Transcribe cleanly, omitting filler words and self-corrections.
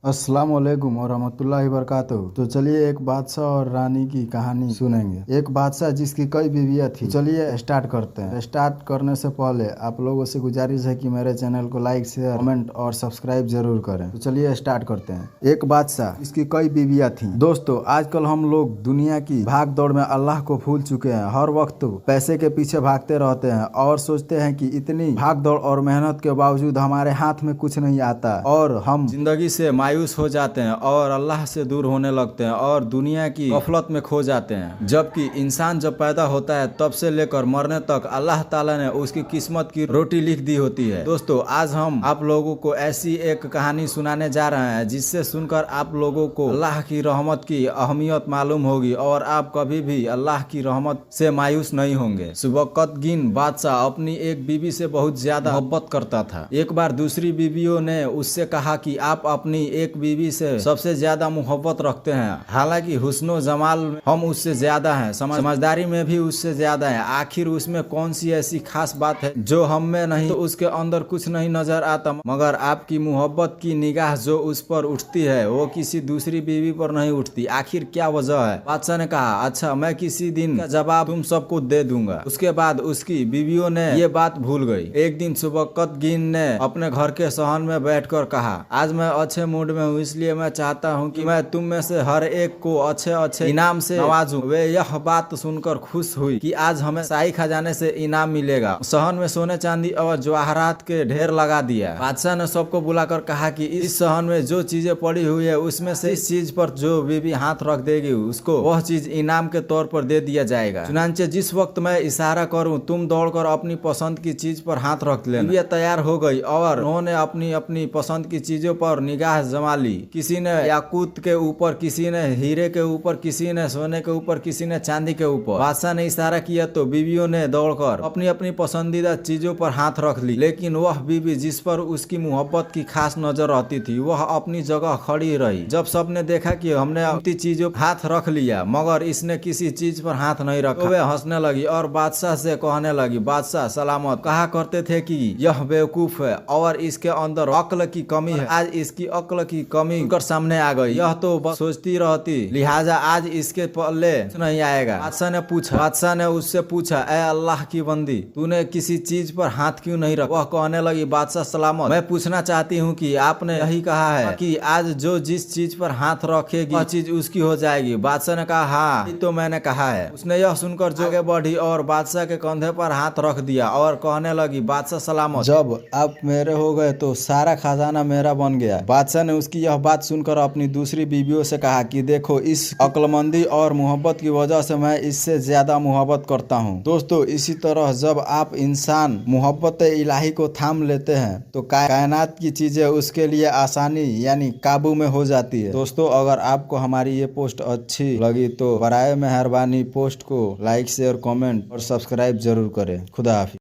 अस्सलाम वालेकुम और रहमतुल्लाहि वबरकातुहू। तो चलिए एक बादशाह और रानी की कहानी सुनेंगे। एक बादशाह जिसकी कई बीवियां थी। चलिए स्टार्ट करते हैं। स्टार्ट करने से पहले आप लोगों से गुजारिश है कि मेरे चैनल को लाइक शेयर कमेंट और सब्सक्राइब जरूर करें। तो चलिए स्टार्ट करते हैं। एक बादशाह जिसकी कई बीवियां थी। दोस्तों आजकल हम लोग दुनिया की भाग दौड़ में अल्लाह को भूल चुके हैं। हर वक्त पैसे के पीछे भागते रहते हैं और सोचते हैं कि इतनी भाग दौड़ और मेहनत के बावजूद हमारे हाथ में कुछ नहीं आता और हम जिंदगी से मायूस हो जाते हैं और अल्लाह से दूर होने लगते हैं और दुनिया की गफलत में खो जाते हैं। जबकि इंसान जब पैदा होता है तब से लेकर मरने तक अल्लाह ताला ने उसकी किस्मत की रोटी लिख दी होती है। दोस्तों आज हम आप लोगों को ऐसी एक कहानी सुनाने जा रहे हैं जिससे सुनकर आप लोगों को अल्लाह की रहमत की अहमियत मालूम होगी और आप कभी भी अल्लाह की रहमत से मायूस नहीं होंगे। सुबकतगीन बादशाह अपनी एक बीवी से बहुत ज्यादा मोहब्बत करता था। एक बार दूसरी बीवियों ने उससे कहा कि आप अपनी एक बीवी से सबसे ज्यादा मोहब्बत रखते हैं, हालांकि हुस्नो जमाल हम उससे ज्यादा हैं, समझदारी में भी उससे ज्यादा है। आखिर उसमें कौन सी ऐसी खास बात है जो हम में नहीं, तो उसके अंदर कुछ नहीं नजर आता, मगर आपकी मोहब्बत की निगाह जो उस पर उठती है वो किसी दूसरी बीवी पर नहीं उठती। आखिर क्या वजह है? बादशाह ने कहा अच्छा मैं किसी दिन का जवाब तुम सबको दे दूंगा। उसके बाद उसकी बीवियों ने ये बात भूल गई। एक दिन सुबकतगीन ने अपने घर के सहन में बैठकर कहा आज मैं अच्छे मूड में हूँ, इसलिए मैं चाहता हूँ कि मैं तुम में से हर एक को अच्छे अच्छे इनाम से नवाजूं। वे यह बात सुनकर खुश हुई कि आज हमें शाही खजाने से इनाम मिलेगा। सहन में सोने चांदी और जवाहरात के ढेर लगा दिया। बादशाह ने सबको बुलाकर कहा कि इस सहन में जो चीजें पड़ी हुई है उसमें से इस चीज पर जो बीवी हाथ रख देगी उसको वह चीज इनाम के तौर पर दे दिया जाएगा। चुनांचे जिस वक्त मैं इशारा करूँ तुम दौड़कर अपनी पसंद की चीज पर हाथ रख लेना। बीवियां तैयार हो गई और उन्होंने अपनी अपनी पसंद की चीजों पर निगाह जमा ली। किसी ने याकूत के ऊपर, किसी ने हीरे के ऊपर, किसी ने सोने के ऊपर, किसी ने चांदी के ऊपर। बादशाह ने इशारा किया तो बीवियों ने दौड़कर अपनी अपनी पसंदीदा चीजों पर हाथ रख ली। लेकिन वह बीवी जिस पर उसकी मोहब्बत की खास नजर आती थी वह अपनी जगह खड़ी रही। जब सबने देखा कि हमने अपनी चीजों पर हाथ रख लिया मगर इसने किसी चीज पर हाथ नहीं रखा, तो वे हंसने लगी और बादशाह से कहने लगी बादशाह सलामत, कहा करते थे कि यह बेवकूफ है और इसके अंदर अक्ल की कमी है। आज इसकी अक्ल की कमी कर सामने आ गई। यह तो बस सोचती रहती, लिहाजा आज इसके पल्ले नहीं आएगा। बादशाह ने उससे पूछा ए अल्लाह की बंदी, तूने किसी चीज पर हाथ क्यों नहीं रखा? वह कहने लगी बादशाह सलामत, मैं पूछना चाहती हूँ कि आपने यही कहा है कि आज जो जिस चीज पर हाथ रखेगी वह चीज उसकी हो जाएगी। बादशाह ने कहा हाँ ये तो मैंने कहा है। उसने यह सुनकर जो आगे बढ़ी और बादशाह के कंधे पर हाथ रख दिया और कहने लगी बादशाह सलामत, जब आप मेरे हो गए तो सारा खजाना मेरा बन गया। बादशाह ने उसकी यह बात सुनकर अपनी दूसरी बीवियों से कहा कि देखो इस अक्लमंदी और मोहब्बत की वजह से मैं इससे ज्यादा मोहब्बत करता हूँ। दोस्तों इसी तरह जब आप इंसान मोहब्बत इलाही को थाम लेते हैं तो कायनात की चीजें उसके लिए आसानी यानी काबू में हो जाती है। दोस्तों अगर आपको हमारी ये पोस्ट अच्छी लगी तो बराए मेहरबानी पोस्ट को लाइक शेयर कमेंट और सब्सक्राइब जरूर करें। खुदा हाफिज।